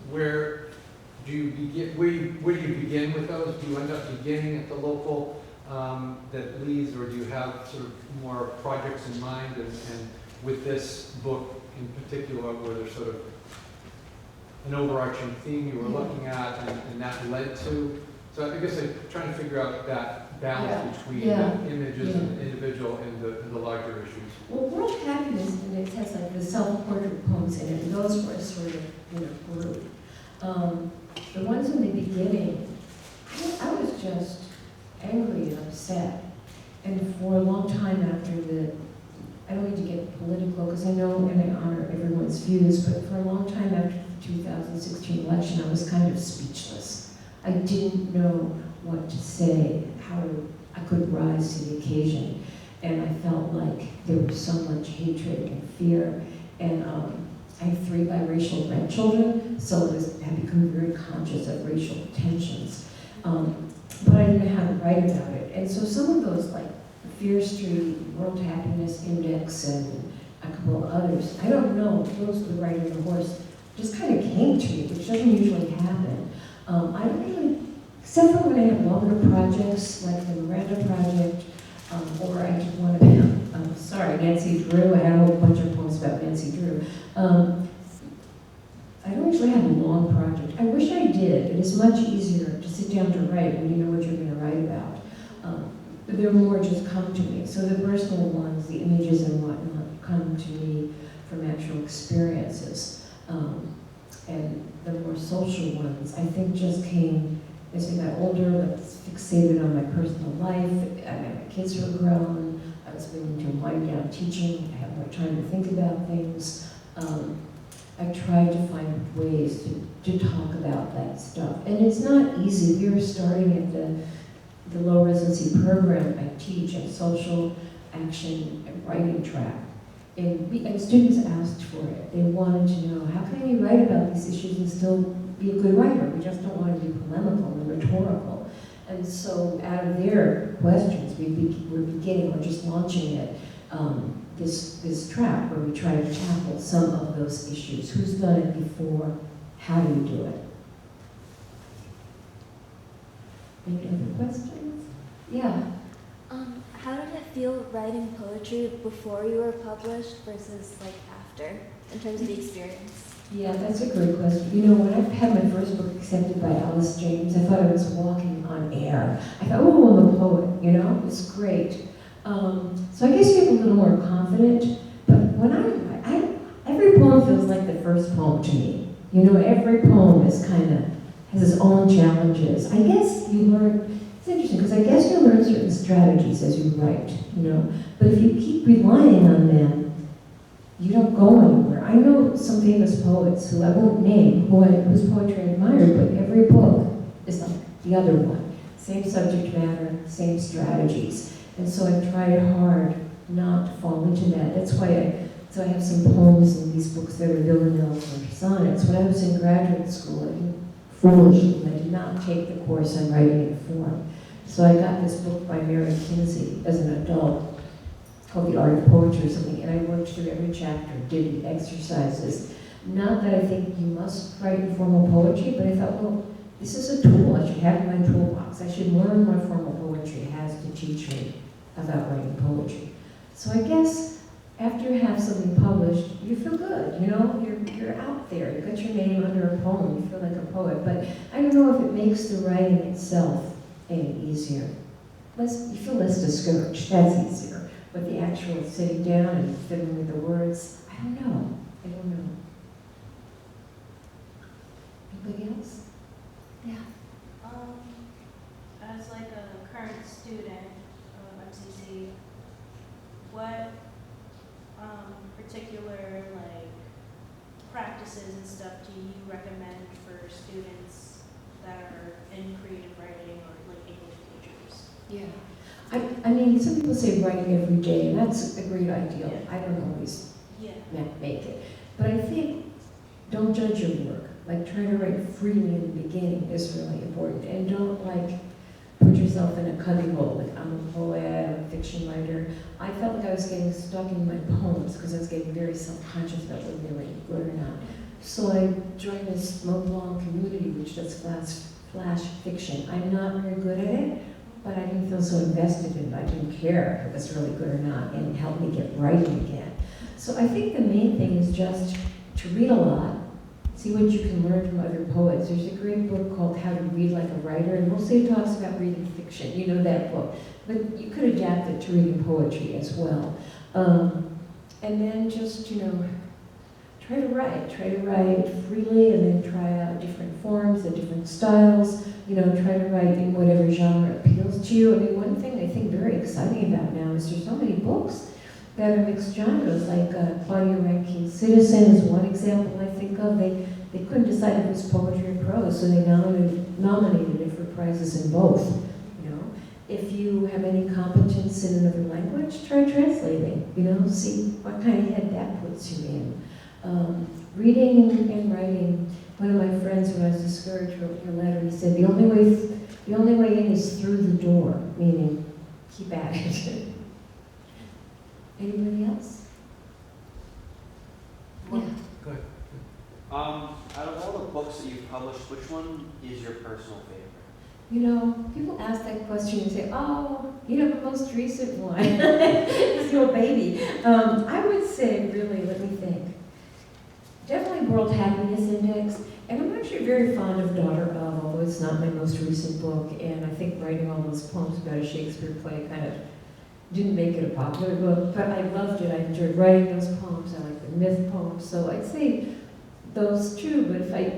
Speaker 3: where do you begin with those? Do you end up beginning at the local that leads, or do you have sort of more projects in mind? And with this book in particular, where there's sort of an overarching theme you were looking at, and that led to. So I guess I'm trying to figure out that balance between the images and the individual and the larger issues.
Speaker 2: Well, World Happiness Index has like the self-portrait poems in it, and those were sort of group. The ones in the beginning, I was just angry and upset. And for a long time after I don't need to get political because I know and I honor everyone's views, but for a long time after the 2016 election, I was kind of speechless. I didn't know what to say, how I could rise to the occasion. And I felt like there was so much hatred and fear. And I have 3 biracial grandchildren, so I've become very conscious of racial tensions. But I didn't know how to write about it. And so some of those, like Fear Street, World Happiness Index, and a couple of others, I don't know, those the Riding the Horse just kind of came to me, which doesn't usually happen. I don't really, except for when I have longer projects, like the Miranda project, or I did one about, Nancy Drew. I had a whole bunch of poems about Nancy Drew. I don't usually have a long project. I wish I did. It is much easier to sit down to write when you know what you're going to write about. But they're more just come to me. So the personal ones, the images and whatnot, come to me from actual experiences. And the more social ones, I think, just came as we got older, like fixated on my personal life. My kids were grown. I was beginning to wind down teaching. I had more time to think about things. I tried to find ways to talk about that stuff. And it's not easy. We were starting at the low residency program I teach at social action and writing track. And students asked for it. They wanted to know, how can you write about these issues and still be a good writer? We just don't want to be polemical and rhetorical. And so out of their questions, we're beginning, or just launching it, this track where we try to tackle some of those issues. Who's done it before? How do you do it? Any other questions? Yeah.
Speaker 6: How did it feel writing poetry before you were published versus like after, in terms of the experience?
Speaker 2: Yeah, that's a great question. You know, when I had my first book accepted by Alice James, I thought I was walking on air. I thought, oh, I'm a poet, you know? It's great. So I guess you get a little more confident, but when I every poem feels like the first poem to me. You know, every poem is has its own challenges. I guess you learn, it's interesting, because I guess you learn certain strategies as you write, you know? But if you keep relying on them, you don't go anywhere. I know some famous poets who I won't name, whose poetry I admire, but every book is like the other one. Same subject matter, same strategies. And so I tried hard not to fall into that. That's why I have some poems in these books that are villanelles or sonnets. When I was in graduate school, foolishly, I did not take the course on writing in form. So I got this book by Mary Kinsey as an adult, called The Art of Poetry or something, and I worked through every chapter, did the exercises. Not that I think you must write in formal poetry, but I thought, well, this is a tool I should have in my toolbox. I should learn what formal poetry has to teach me about writing poetry. So I guess after you have something published, you feel good, you know? You're out there, you got your name under a poem, you feel like a poet. But I don't know if it makes the writing itself any easier. You feel less discouraged, that's easier. But the actual sitting down and fiddling with the words, I don't know. Anybody else? Yeah.
Speaker 7: As like a current student of MCC, what particular like practices and stuff do you recommend for students that are in creative writing or like English majors?
Speaker 2: Yeah. I mean, some people say writing every day, and that's a great ideal.
Speaker 7: Yeah.
Speaker 2: I don't always
Speaker 7: Yeah.
Speaker 2: make it. But I think don't judge your work. Like, try to write freely in the beginning is really important. And don't, like, put yourself in a cubbyhole. Like, I'm a poet, I'm a fiction writer. I felt like I was getting stuck in my poems because I was getting very self-conscious about whether they were any good or not. So I joined this Moblong community, which does flash fiction. I'm not very good at it, but I didn't feel so invested in it. I didn't care if it was really good or not, and it helped me get writing again. So I think the main thing is just to read a lot, see what you can learn from other poets. There's a great book called How to Read Like a Writer, and mostly it talks about reading fiction. You know that book. But you could adapt it to reading poetry as well. And then just, try to write freely, and then try out different forms and different styles. Try to write in whatever genre appeals to you. I mean, one thing I think very exciting about now is there's so many books that are mixed genres, like Claudia Rankine's Citizen is one example I think of. They couldn't decide if it was poetry or prose, so they nominated it for prizes in both. If you have any competence in another language, try translating. See what kind of head that puts you in. Reading and writing. One of my friends, when I was discouraged, wrote me a letter. He said the only way in is through the door, meaning keep at it. Anybody else? Yeah.
Speaker 3: Go ahead.
Speaker 4: Out of all the books that you've published, which one is your personal favorite?
Speaker 2: People ask that question and say, oh, the most recent one. It's your baby. I would say, really, let me think. Definitely World Happiness Index. And I'm actually very fond of Daughter of, although it's not my most recent book. And I think writing all those poems about a Shakespeare play kind of didn't make it a popular book, but I loved it. I enjoyed writing those poems. I like the myth poems. So I'd say those two, but if I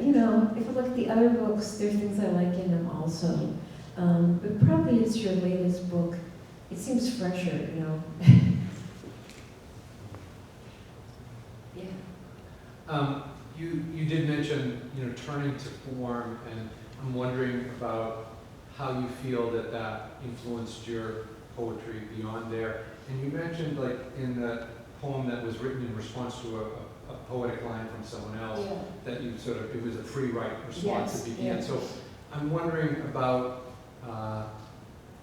Speaker 2: look at the other books, there's things I like in them also. But probably it's your latest book. It seems fresher, Yeah.
Speaker 3: You did mention, turning to form, and I'm wondering about how you feel that influenced your poetry beyond there. And you mentioned, like, in the poem that was written in response to a poetic line from someone else, that you it was a free write response to begin.
Speaker 2: Yes.
Speaker 3: So I'm wondering about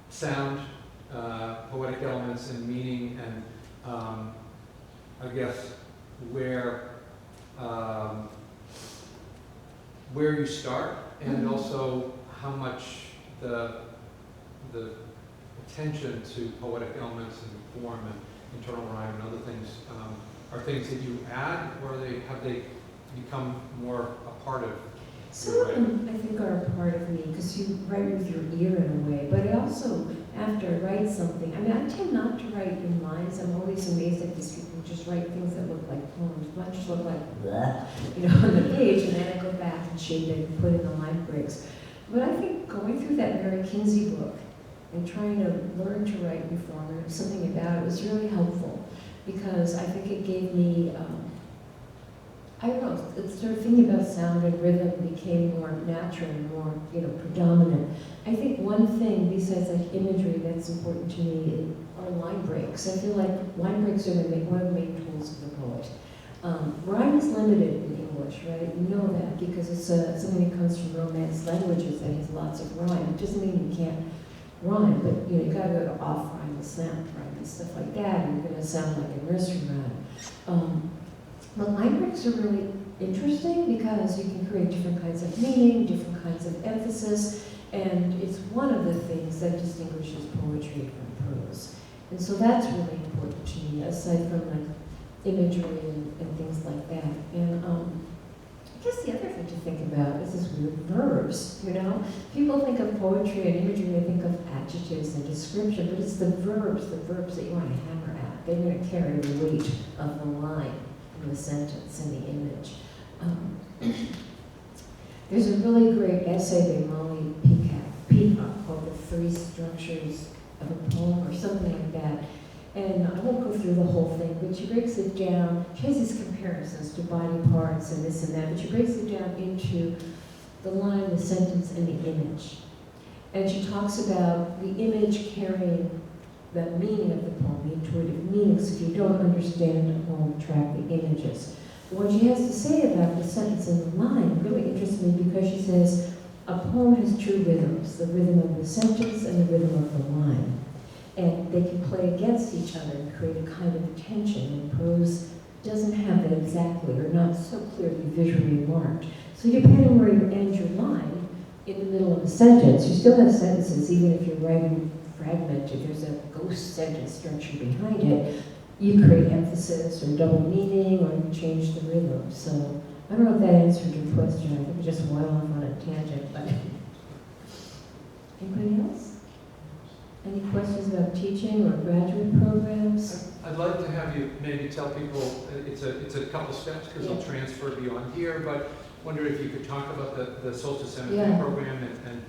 Speaker 3: sound, poetic elements and meaning, and I guess where you start, and also how much the attention to poetic elements and form and internal rhyme and other things are things that you add, or have they become more a part of
Speaker 2: Some
Speaker 3: your
Speaker 2: of
Speaker 3: writing?
Speaker 2: them, I think, are a part of me, because you write with your ear in a way, but I also, after I write something, I mean, I tend not to write in lines. I'm always amazed at these people who just write things that look like poems. Mine just look like, bleh, on the page, and then I go back and shape it and put in the line breaks. But I think going through that Mary Kinsey book and trying to learn to write and form and something about it was really helpful, because I think it gave me, I don't know, it's sort of thinking about sound and rhythm became more natural and more, predominant. I think one thing besides like imagery that's important to me are line breaks. I feel like line breaks are one of the main tools of the poet. Rhyme is limited in English, right? You know that because it's something that comes from Romance languages that has lots of rhyme. It doesn't mean you can't rhyme, but you gotta go to off rhyme, the slant rhyme, and stuff like that, and you're gonna sound like a nursery rhyme. But line breaks are really interesting because you can create different kinds of meaning, different kinds of emphasis, and it's one of the things that distinguishes poetry from prose. And so that's really important to me, aside from like imagery and things like that. And I guess the other thing to think about is this weird verbs, People think of poetry and imagery, they think of adjectives and description, but it's the verbs that you want to hammer at. They're going to carry the weight of the line, the sentence and the image. There's a really great essay by Molly Peacock called The Three Structures of a Poem or something like that. And I won't go through the whole thing, but she breaks it down. She has these comparisons to body parts and this and that, but she breaks it down into the line, the sentence, and the image. And she talks about the image carrying the meaning of the poem, the intuitive meanings. If you don't understand a poem, track the images. What she has to say about the sentence and the line really interests me because she says a poem has two rhythms, the rhythm of the sentence and the rhythm of the line. And they can play against each other and create a kind of tension, and prose doesn't have that exactly, or not so clearly visually marked. So depending where you end your line, in the middle of a sentence, you still have sentences, even if you're writing fragmented, there's a ghost sentence structure behind it. You create emphasis or double meaning, or you change the rhythm. So I don't know if that answered your question. I think we just went off on a tangent, but anybody else? Any questions about teaching or graduate programs?
Speaker 3: I'd like to have you maybe tell people, it's a couple steps because they'll transfer beyond here, but wonder if you could talk about the Solstice MFA program and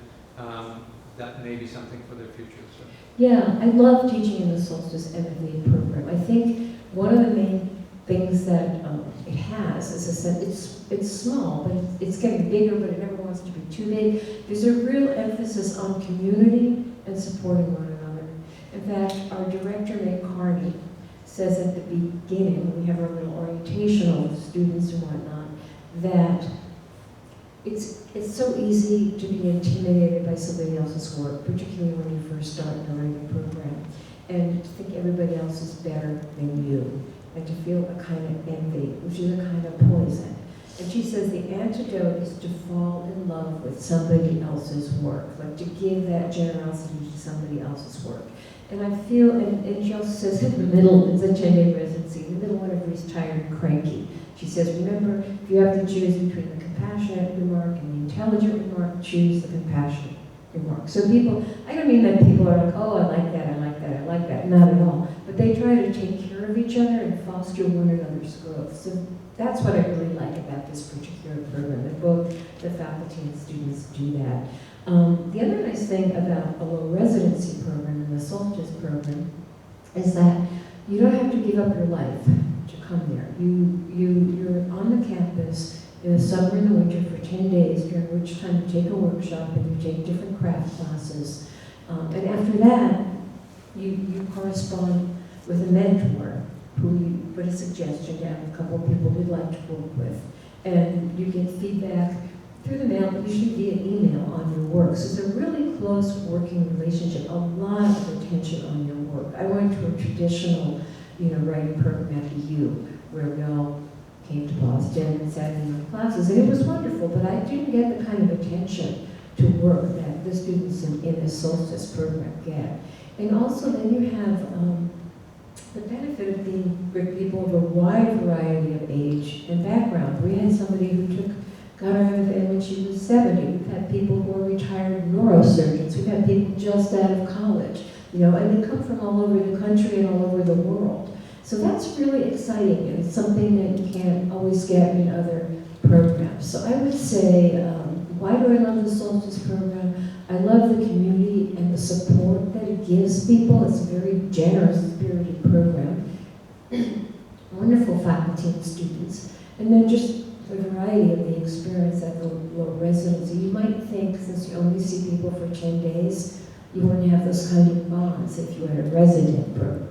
Speaker 3: that may be something for their future. So.
Speaker 2: Yeah, I love teaching in the Solstice MFA program. I think one of the main things that it has, as I said, it's small, but it's getting bigger, but it never wants to be too big. There's a real emphasis on community and supporting one another. In fact, our director, Nick Carney, says at the beginning, when we have our little orientation with students and whatnot, that it's so easy to be intimidated by somebody else's work, particularly when you first start in a writing program, and to think everybody else is better than you, and to feel a kind of envy, which is a kind of poison. And she says the antidote is to fall in love with somebody else's work, like to give that generosity to somebody else's work. And I feel, and she also says in the middle, it's a 10-day residency, in the middle whenever he's tired and cranky. She says, remember, if you have to choose between the compassionate remark and the intelligent remark, choose the compassionate remark. So people, I don't mean that people are like, oh, I like that, I like that, I like that, not at all. But they try to take care of each other and foster one another's growth. So that's what I really like about this particular program, that both the faculty and students do that. The other nice thing about a low residency program and the Solstice program is that you don't have to give up your life to come there. You're on the campus in the summer and the winter for 10 days, during which time you take a workshop and you take different craft classes. And after that, you correspond with a mentor who you put a suggestion down, a couple of people you'd like to work with. And you get feedback through the mail, usually via email, on your work. So it's a really close close working relationship, a lot of attention on your work. I went to a traditional, writing program at the U, where we all came to Boston and sat in our classes, and it was wonderful, but I didn't get the kind of attention to work that the students in the Solstice program get. And also then you have the benefit of being with people of a wide variety of age and background. We had somebody who got her MFA when she was 70. We've had people who are retired neurosurgeons. We've had people just out of college, and they come from all over the country and all over the world. So that's really exciting, and it's something that you can't always get in other programs. So I would say, why do I love the Solstice program? I love the community and the support that it gives people. It's a very generous, spirited program. Wonderful faculty and students. And then just the variety of the experience at the little residency. You might think, since you only see people for 10 days, you wouldn't have those kind of bonds if you had a resident program.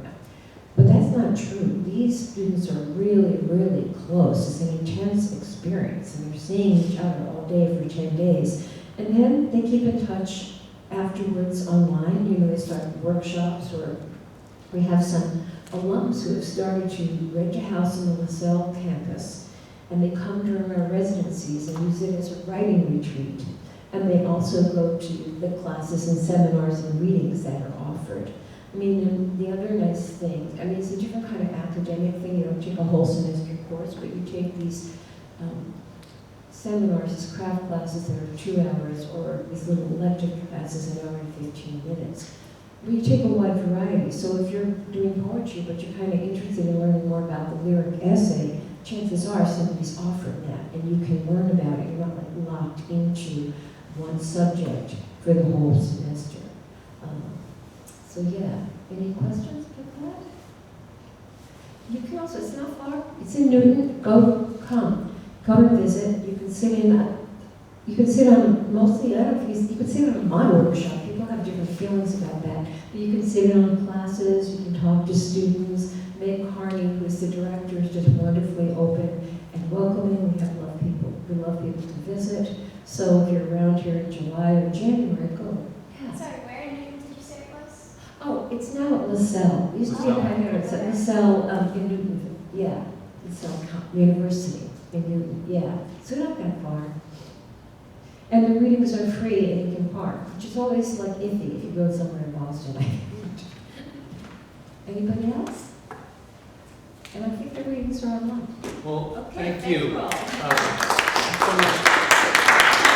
Speaker 2: But that's not true. These students are really, really close. It's an intense experience, and they're seeing each other all day for 10 days. And then they keep in touch afterwards online. They start workshops, or we have some alums who have started to rent a house on the LaSalle campus, and they come during our residencies and use it as a writing retreat. And they also go to the classes and seminars and readings that are offered. And the other nice thing, it's a different kind of academic thing. You don't take a whole semester course, but you take these seminars, these craft classes that are 2 hours, or these little elective classes an hour and 15 minutes. But you take a wide variety. So if you're doing poetry, but you're kind of interested in learning more about the lyric essay, chances are somebody's offering that, and you can learn about it. You're not locked into one subject for the whole semester. So yeah, any questions about that? You can also, it's not far, it's in Newton, come and visit. You can sit on mostly, I don't know if you can sit on a mod workshop. People have different feelings about that. But you can sit in on classes, you can talk to students. Meg Carney, who is the director, is just wonderfully open and welcoming. We love people to visit. So if you're around here in July or January, go. Yeah.
Speaker 5: Sorry, where in Newton did you say it was?
Speaker 2: Oh, it's now at LaSalle. It used to be it's at LaSalle in Newton. Yeah, LaSalle University in Newton. Yeah, so not that far. And the readings are free and you can park, which is always like iffy if you go somewhere in Boston. Anybody else? And I think the readings are online.
Speaker 1: Well,
Speaker 2: Okay,
Speaker 1: thank you
Speaker 2: thank you all.
Speaker 1: so much.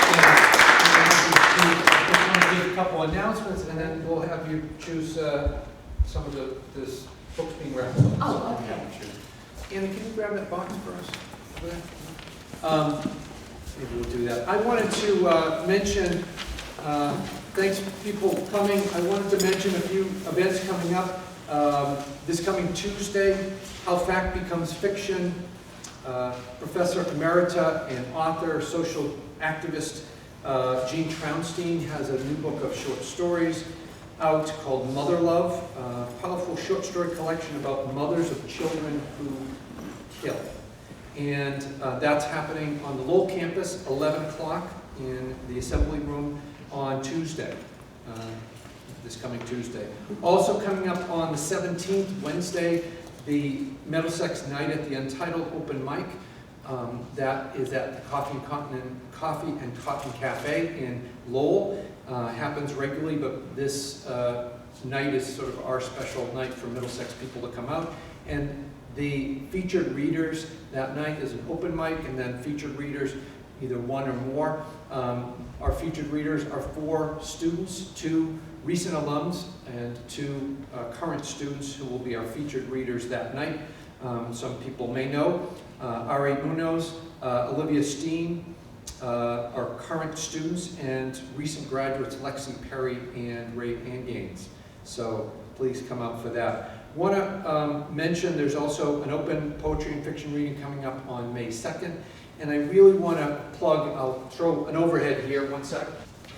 Speaker 1: And I want to give a couple announcements, and then we'll have you choose some of this books being wrapped up.
Speaker 2: Oh, okay.
Speaker 1: Anna, can you grab that box for us over there? Maybe we'll do that. I wanted to mention, thanks people coming, I wanted to mention a few events coming up. This coming Tuesday, How Fact Becomes Fiction. Professor Emerita and author, social activist Jean Traunstein has a new book of short stories out called Mother Love, a powerful short story collection about mothers of children who kill. And that's happening on the Lowell campus, 11 o'clock in the assembly room on Tuesday. This coming Tuesday. Also coming up on the 17th, Wednesday, the Middlesex Night at the Untitled Open Mic. That is at the Coffee and Cotton Café in Lowell. Happens regularly, but this night is sort of our special night for Middlesex people to come out. And the featured readers that night is an open mic, and then featured readers, either one or more. Our featured readers are 4 students, 2 recent alums, and 2 current students who will be our featured readers that night. Some people may know. R.A. Munoz, Olivia Steen are current students, and recent graduates Lexi Perry and Ray Angaines. So please come out for that. Want to mention there's also an open poetry and fiction reading coming up on May 2nd. And I really want to plug, I'll throw an overhead here, one sec.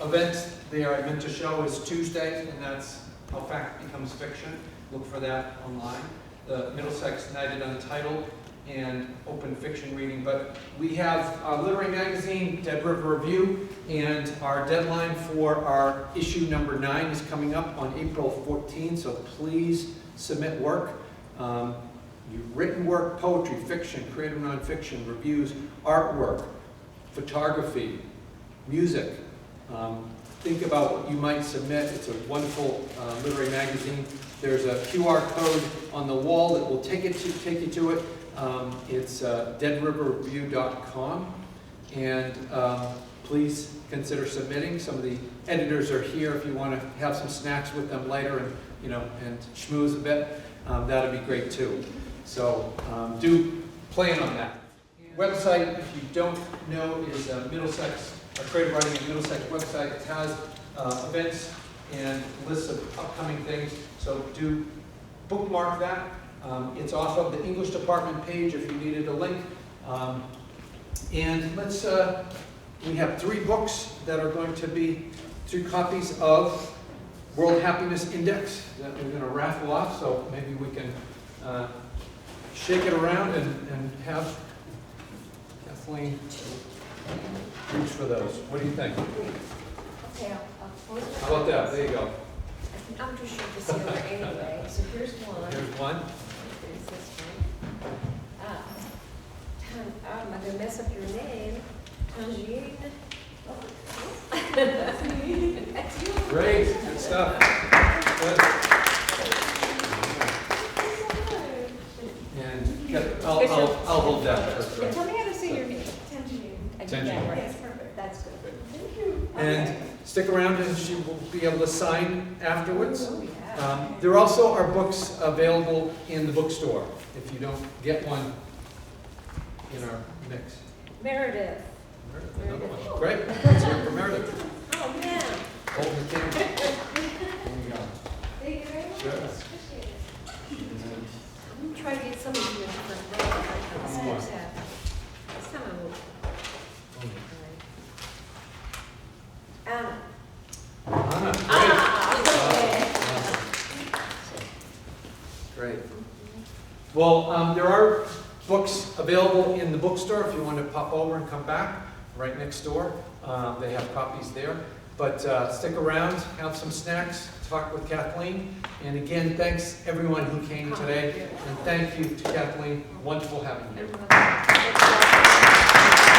Speaker 1: Event there I meant to show is Tuesday, and that's How Fact Becomes Fiction. Look for that online. The Middlesex Night at Untitled. and open fiction reading. But we have our literary magazine, Dead River Review, and our deadline for our issue number 9 is coming up on April 14th, so please submit work. Written work, poetry, fiction, creative nonfiction, reviews, artwork, photography, music. Think about what you might submit. It's a wonderful literary magazine. There's a QR code on the wall that will take you to it. It's deadriverreview.com, and please consider submitting. Some of the editors are here if you want to have some snacks with them later and and schmooze a bit. That'd be great too. So do plan on that. Website, if you don't know, is Middlesex. Our Creative Writing at Middlesex website. It has events and lists of upcoming things, so do bookmark that. It's off of the English department page if you needed a link. And let's, we have 3 books that are going to be 3 copies of World Happiness Index that we're going to raffle off, so maybe we can shake it around and have Kathleen reach for those. What do you think?
Speaker 2: Okay, I'll fold it.
Speaker 1: How about that? There you go.
Speaker 2: I'm too short to see over anyway, so here's one.
Speaker 1: Here's one.
Speaker 2: There's this one. I'm not gonna mess up your name. Tangerine. That's you.
Speaker 1: Great, good stuff. Good. And I'll hold that first.
Speaker 5: Tell me how to say your name. Tangerine.
Speaker 2: I did
Speaker 1: Tangerine.
Speaker 2: that right.
Speaker 5: Yes, perfect.
Speaker 2: That's good.
Speaker 5: Thank you.
Speaker 1: And stick around and she will be able to sign afterwards.
Speaker 2: Oh, yeah.
Speaker 1: There also are books available in the bookstore if you don't get one in our mix.
Speaker 2: Meredith.
Speaker 1: Meredith, another one. Great, let's hear from Meredith.
Speaker 2: Oh, man.
Speaker 1: Hold the camera. There you go.
Speaker 2: Thank you very much.
Speaker 1: Sure.
Speaker 2: Appreciate it. I'm gonna try to get some of you in different ways.
Speaker 1: Come on.
Speaker 2: This time I will. Anna.
Speaker 1: Anna, great.
Speaker 2: Ah,
Speaker 1: Great. Well, there are books available in the bookstore if you want to pop over and come back, right next door. They have copies there. But stick around, have some snacks, talk with Kathleen. And again, thanks everyone who came today. And thank you to Kathleen. Wonderful having you.
Speaker 2: okay.